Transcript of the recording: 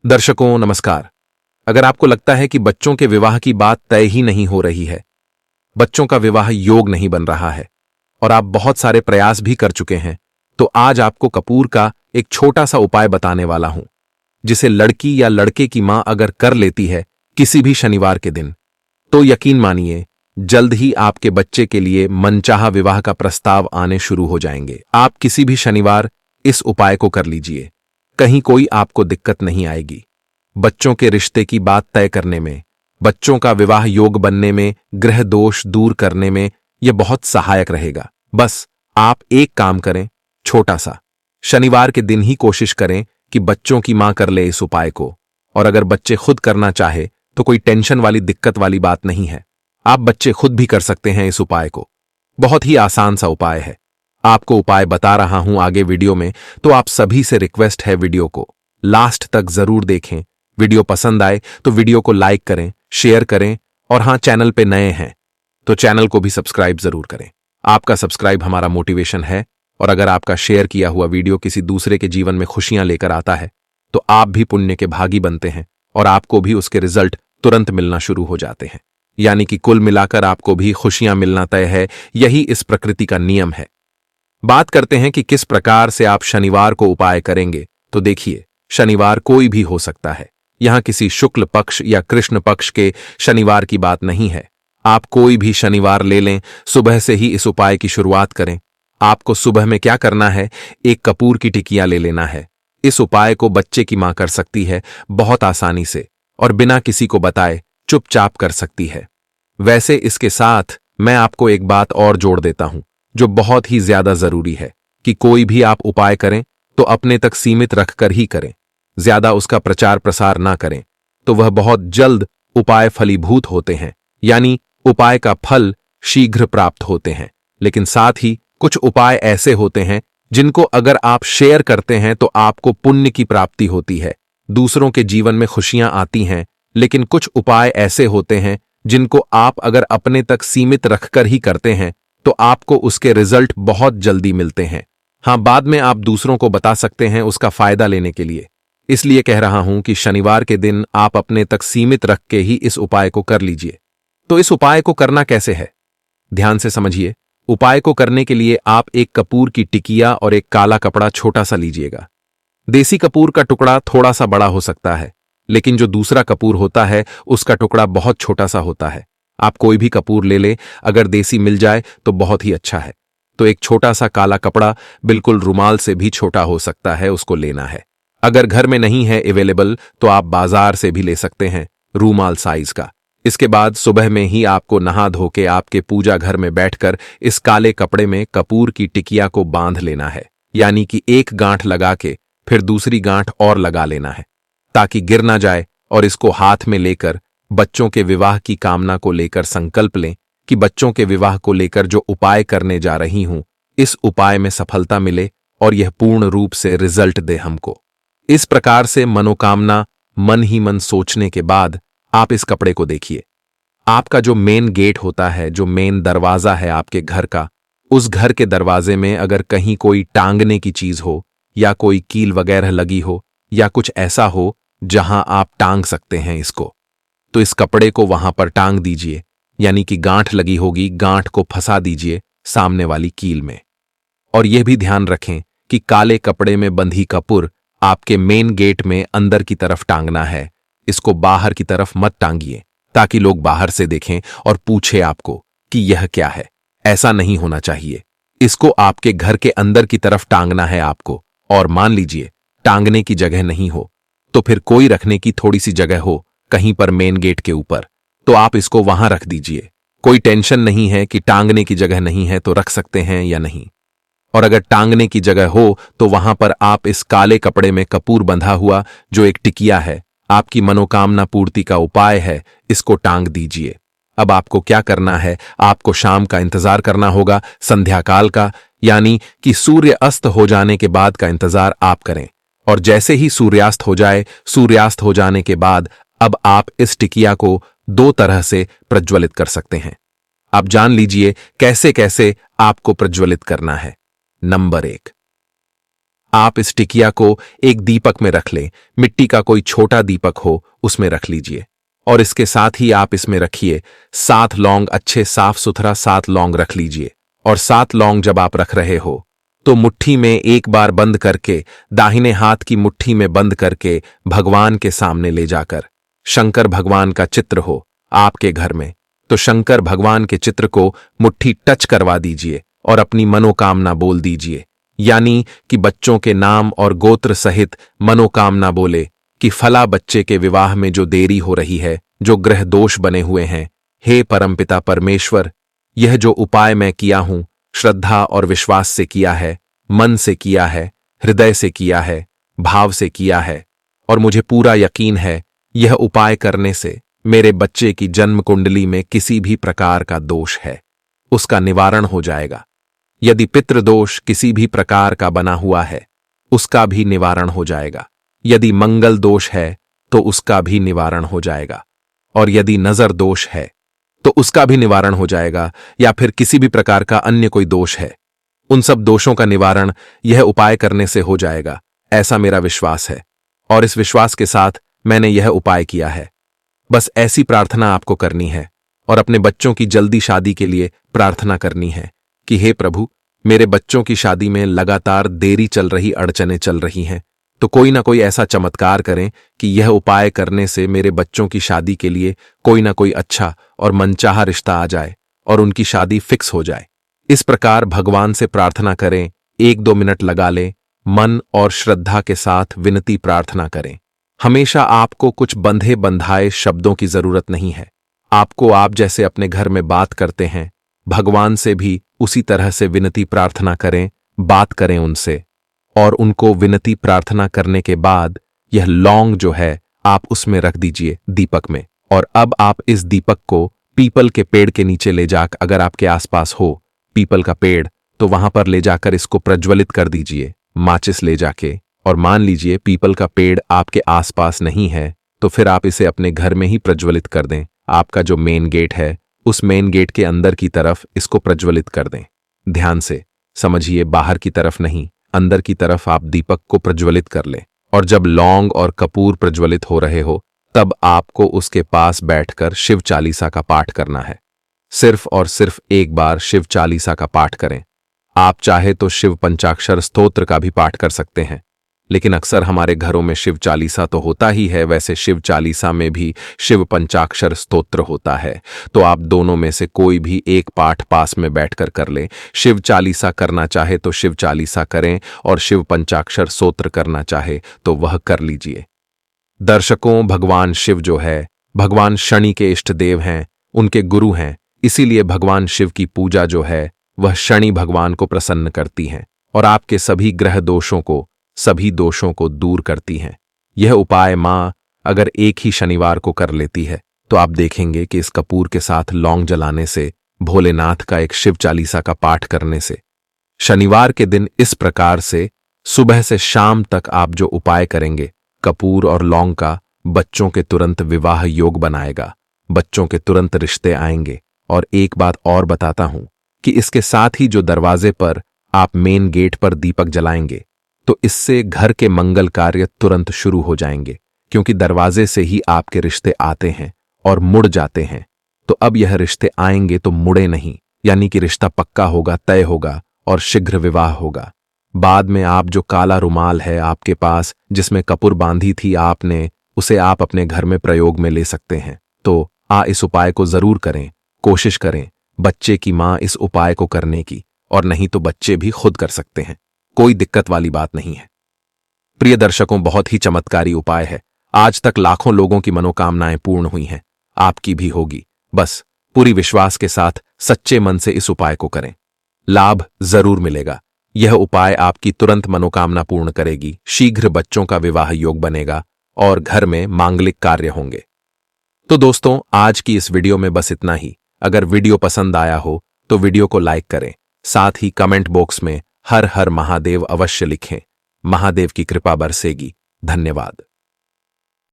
दर्शकों नमस्कार। अगर आपको लगता है कि बच्चों के विवाह की बात तय ही नहीं हो रही है, बच्चों का विवाह योग नहीं बन रहा है और आप बहुत सारे प्रयास भी कर चुके हैं, तो आज आपको कपूर का एक छोटा सा उपाय बताने वाला हूं, जिसे लड़की या लड़के की मां अगर कर लेती है किसी भी शनिवार के दिन, तो यकीन मानिए जल्द ही आपके बच्चे के लिए मनचाहा विवाह का प्रस्ताव आने शुरू हो जाएंगे। आप किसी भी शनिवार इस उपाय को कर लीजिए, कहीं कोई आपको दिक्कत नहीं आएगी। बच्चों के रिश्ते की बात तय करने में, बच्चों का विवाह योग बनने में, ग्रह दोष दूर करने में यह बहुत सहायक रहेगा। बस आप एक काम करें, छोटा सा, शनिवार के दिन ही कोशिश करें कि बच्चों की मां कर ले इस उपाय को। और अगर बच्चे खुद करना चाहे तो कोई टेंशन वाली दिक्कत वाली बात नहीं है, आप बच्चे खुद भी कर सकते हैं इस उपाय को। बहुत ही आसान सा उपाय है। आपको उपाय बता रहा हूं आगे वीडियो में, तो आप सभी से रिक्वेस्ट है वीडियो को लास्ट तक जरूर देखें। वीडियो पसंद आए तो वीडियो को लाइक करें, शेयर करें और हां, चैनल पे नए हैं तो चैनल को भी सब्सक्राइब जरूर करें। आपका सब्सक्राइब हमारा मोटिवेशन है और अगर आपका शेयर किया हुआ वीडियो किसी दूसरे के जीवन में खुशियां लेकर आता है तो आप भी पुण्य के भागी बनते हैं और आपको भी उसके रिजल्ट तुरंत मिलना शुरू हो जाते हैं। यानी कि कुल मिलाकर आपको भी खुशियां मिलना तय है। यही इस प्रकृति का नियम है। बात करते हैं कि किस प्रकार से आप शनिवार को उपाय करेंगे। तो देखिए, शनिवार कोई भी हो सकता है। यहां किसी शुक्ल पक्ष या कृष्ण पक्ष के शनिवार की बात नहीं है। आप कोई भी शनिवार ले लें, सुबह से ही इस उपाय की शुरुआत करें। आपको सुबह में क्या करना है, एक कपूर की टिकिया ले लेना है। इस उपाय को बच्चे की मां कर सकती है बहुत आसानी से और बिना किसी को बताए चुपचाप कर सकती है। वैसे इसके साथ मैं आपको एक बात और जोड़ देता हूं जो बहुत ही ज्यादा जरूरी है कि कोई भी आप उपाय करें तो अपने तक सीमित रखकर ही करें। ज्यादा उसका प्रचार प्रसार ना करें तो वह बहुत जल्द उपाय फलीभूत होते हैं, यानी उपाय का फल शीघ्र प्राप्त होते हैं। लेकिन साथ ही कुछ उपाय ऐसे होते हैं जिनको अगर आप शेयर करते हैं तो आपको पुण्य की प्राप्ति होती है, दूसरों के जीवन में खुशियां आती हैं। लेकिन कुछ उपाय ऐसे होते हैं जिनको आप अगर अपने तक सीमित रखकर ही करते हैं तो आपको उसके रिजल्ट बहुत जल्दी मिलते हैं। हां, बाद में आप दूसरों को बता सकते हैं उसका फायदा लेने के लिए। इसलिए कह रहा हूं कि शनिवार के दिन आप अपने तक सीमित रख के ही इस उपाय को कर लीजिए। तो इस उपाय को करना कैसे है, ध्यान से समझिए। उपाय को करने के लिए आप एक कपूर की टिकिया और एक काला कपड़ा छोटा सा लीजिएगा। देसी कपूर का टुकड़ा थोड़ा सा बड़ा हो सकता है, लेकिन जो दूसरा कपूर होता है उसका टुकड़ा बहुत छोटा सा होता है। आप कोई भी कपूर ले लें, अगर देसी मिल जाए तो बहुत ही अच्छा है। तो एक छोटा सा काला कपड़ा, बिल्कुल रुमाल से भी छोटा हो सकता है, उसको लेना है। अगर घर में नहीं है अवेलेबल तो आप बाजार से भी ले सकते हैं रूमाल साइज का। इसके बाद सुबह में ही आपको नहा धो के आपके पूजा घर में बैठकर इस काले कपड़े में कपूर की टिकिया को बांध लेना है। यानी कि एक गांठ लगा के फिर दूसरी गांठ और लगा लेना है ताकि गिर ना जाए। और इसको हाथ में लेकर बच्चों के विवाह की कामना को लेकर संकल्प लें कि बच्चों के विवाह को लेकर जो उपाय करने जा रही हूं, इस उपाय में सफलता मिले और यह पूर्ण रूप से रिजल्ट दे हमको। इस प्रकार से मनोकामना मन ही मन सोचने के बाद आप इस कपड़े को देखिए। आपका जो मेन गेट होता है, जो मेन दरवाजा है आपके घर का, उस घर के दरवाजे में अगर कहीं कोई टांगने की चीज हो या कोई कील वगैरह लगी हो या कुछ ऐसा हो जहां आप टांग सकते हैं इसको, तो इस कपड़े को वहां पर टांग दीजिए। यानी कि गांठ लगी होगी, गांठ को फंसा दीजिए सामने वाली कील में। और यह भी ध्यान रखें कि काले कपड़े में बंधी कपूर आपके मेन गेट में अंदर की तरफ टांगना है। इसको बाहर की तरफ मत टांगिए ताकि लोग बाहर से देखें और पूछे आपको कि यह क्या है। ऐसा नहीं होना चाहिए। इसको आपके घर के अंदर की तरफ टांगना है आपको। और मान लीजिए टांगने की जगह नहीं हो तो फिर कोई रखने की थोड़ी सी जगह हो कहीं पर मेन गेट के ऊपर, तो आप इसको वहां रख दीजिए। कोई टेंशन नहीं है कि टांगने की जगह नहीं है तो रख सकते हैं या नहीं। और अगर टांगने की जगह हो तो वहां पर आप इस काले कपड़े में कपूर बंधा हुआ जो एक टिकिया है, आपकी मनोकामना पूर्ति का उपाय है, इसको टांग दीजिए। अब आपको क्या करना है, आपको शाम का इंतजार करना होगा, संध्याकाल का, यानी कि सूर्य अस्त हो जाने के बाद का इंतजार आप करें। और जैसे ही सूर्यास्त हो जाए, सूर्यास्त हो जाने के बाद अब आप इस टिकिया को दो तरह से प्रज्वलित कर सकते हैं। आप जान लीजिए कैसे कैसे आपको प्रज्वलित करना है। नंबर 1, आप इस टिकिया को एक दीपक में रख लें, मिट्टी का कोई छोटा दीपक हो उसमें रख लीजिए। और इसके साथ ही आप इसमें रखिए 7 लौंग, अच्छे साफ सुथरा 7 लौंग रख लीजिए। और 7 लौंग जब आप रख रहे हो तो मुट्ठी में एक बार बंद करके, दाहिने हाथ की मुट्ठी में बंद करके भगवान के सामने ले जाकर, शंकर भगवान का चित्र हो आपके घर में तो शंकर भगवान के चित्र को मुट्ठी टच करवा दीजिए और अपनी मनोकामना बोल दीजिए। यानी कि बच्चों के नाम और गोत्र सहित मनोकामना बोले कि फला बच्चे के विवाह में जो देरी हो रही है, जो ग्रह दोष बने हुए हैं, हे परमपिता परमेश्वर, यह जो उपाय मैं किया हूं श्रद्धा और विश्वास से किया है, मन से किया है, हृदय से किया है, भाव से किया है, और मुझे पूरा यकीन है यह उपाय करने से मेरे बच्चे की जन्म कुंडली में किसी भी प्रकार का दोष है उसका निवारण हो जाएगा। यदि पितृदोष किसी भी प्रकार का बना हुआ है उसका भी निवारण हो जाएगा। यदि मंगल दोष है तो उसका भी निवारण हो जाएगा। और यदि नजर दोष है तो उसका भी निवारण हो जाएगा। या फिर किसी भी प्रकार का अन्य कोई दोष है, उन सब दोषों का निवारण यह उपाय करने से हो जाएगा, ऐसा मेरा विश्वास है। और इस विश्वास के साथ मैंने यह उपाय किया है। बस ऐसी प्रार्थना आपको करनी है और अपने बच्चों की जल्दी शादी के लिए प्रार्थना करनी है कि हे प्रभु, मेरे बच्चों की शादी में लगातार देरी चल रही, अड़चनें चल रही हैं, तो कोई ना कोई ऐसा चमत्कार करें कि यह उपाय करने से मेरे बच्चों की शादी के लिए कोई ना कोई अच्छा और मनचाहा रिश्ता आ जाए और उनकी शादी फिक्स हो जाए। इस प्रकार भगवान से प्रार्थना करें, 1-2 मिनट लगा लें, मन और श्रद्धा के साथ विनती प्रार्थना करें। हमेशा आपको कुछ बंधे बंधाए शब्दों की जरूरत नहीं है। आपको आप जैसे अपने घर में बात करते हैं, भगवान से भी उसी तरह से विनती प्रार्थना करें, बात करें उनसे। और उनको विनती प्रार्थना करने के बाद यह लौंग जो है आप उसमें रख दीजिए दीपक में। और अब आप इस दीपक को पीपल के पेड़ के नीचे ले जाकर, अगर आपके आसपास हो पीपल का पेड़, तो वहां पर ले जाकर इसको प्रज्वलित कर दीजिए माचिस ले जाके। और मान लीजिए पीपल का पेड़ आपके आसपास नहीं है तो फिर आप इसे अपने घर में ही प्रज्वलित कर दें। आपका जो मेन गेट है उस मेन गेट के अंदर की तरफ इसको प्रज्वलित कर दें। ध्यान से समझिए, बाहर की तरफ नहीं, अंदर की तरफ आप दीपक को प्रज्वलित कर लें। और जब लौंग और कपूर प्रज्वलित हो रहे हो तब आपको उसके पास बैठकर शिव चालीसा का पाठ करना है। सिर्फ और सिर्फ एक बार शिव चालीसा का पाठ करें। आप चाहे तो शिव पंचाक्षर स्तोत्र का भी पाठ कर सकते हैं, लेकिन अक्सर हमारे घरों में शिव चालीसा तो होता ही है, वैसे शिव चालीसा में भी शिव पंचाक्षर स्तोत्र होता है। तो आप दोनों में से कोई भी एक पाठ पास में बैठकर कर लें। शिव चालीसा करना चाहे तो शिव चालीसा करें और शिव पंचाक्षर स्तोत्र करना चाहे तो वह कर लीजिए। दर्शकों, भगवान शिव जो है, भगवान शनि के इष्ट देव हैं, उनके गुरु हैं। इसीलिए भगवान शिव की पूजा जो है वह शनि भगवान को प्रसन्न करती है और आपके सभी ग्रह दोषों को, सभी दोषों को दूर करती हैं। यह उपाय मां अगर एक ही शनिवार को कर लेती है तो आप देखेंगे कि इस कपूर के साथ लौंग जलाने से, भोलेनाथ का एक शिव चालीसा का पाठ करने से, शनिवार के दिन इस प्रकार से सुबह से शाम तक आप जो उपाय करेंगे कपूर और लौंग का, बच्चों के तुरंत विवाह योग बनाएगा, बच्चों के तुरंत रिश्ते आएंगे। और एक बात और बताता हूं कि इसके साथ ही जो दरवाजे पर आप मेन गेट पर दीपक जलाएंगे तो इससे घर के मंगल कार्य तुरंत शुरू हो जाएंगे, क्योंकि दरवाजे से ही आपके रिश्ते आते हैं और मुड़ जाते हैं। तो अब यह रिश्ते आएंगे तो मुड़े नहीं, यानी कि रिश्ता पक्का होगा, तय होगा और शीघ्र विवाह होगा। बाद में आप जो काला रुमाल है आपके पास जिसमें कपूर बांधी थी आपने, उसे आप अपने घर में प्रयोग में ले सकते हैं। तो इस उपाय को जरूर करें, कोशिश करें बच्चे की मां इस उपाय को करने की, और नहीं तो बच्चे भी खुद कर सकते हैं, कोई दिक्कत वाली बात नहीं है। प्रिय दर्शकों, बहुत ही चमत्कारी उपाय है। आज तक लाखों लोगों की मनोकामनाएं पूर्ण हुई हैं, आपकी भी होगी। बस पूरी विश्वास के साथ सच्चे मन से इस उपाय को करें, लाभ जरूर मिलेगा। यह उपाय आपकी तुरंत मनोकामना पूर्ण करेगी, शीघ्र बच्चों का विवाह योग बनेगा और घर में मांगलिक कार्य होंगे। तो दोस्तों, आज की इस वीडियो में बस इतना ही। अगर वीडियो पसंद आया हो तो वीडियो को लाइक करें, साथ ही कमेंट बॉक्स में हर हर महादेव अवश्य लिखें। महादेव की कृपा बरसेगी। धन्यवाद।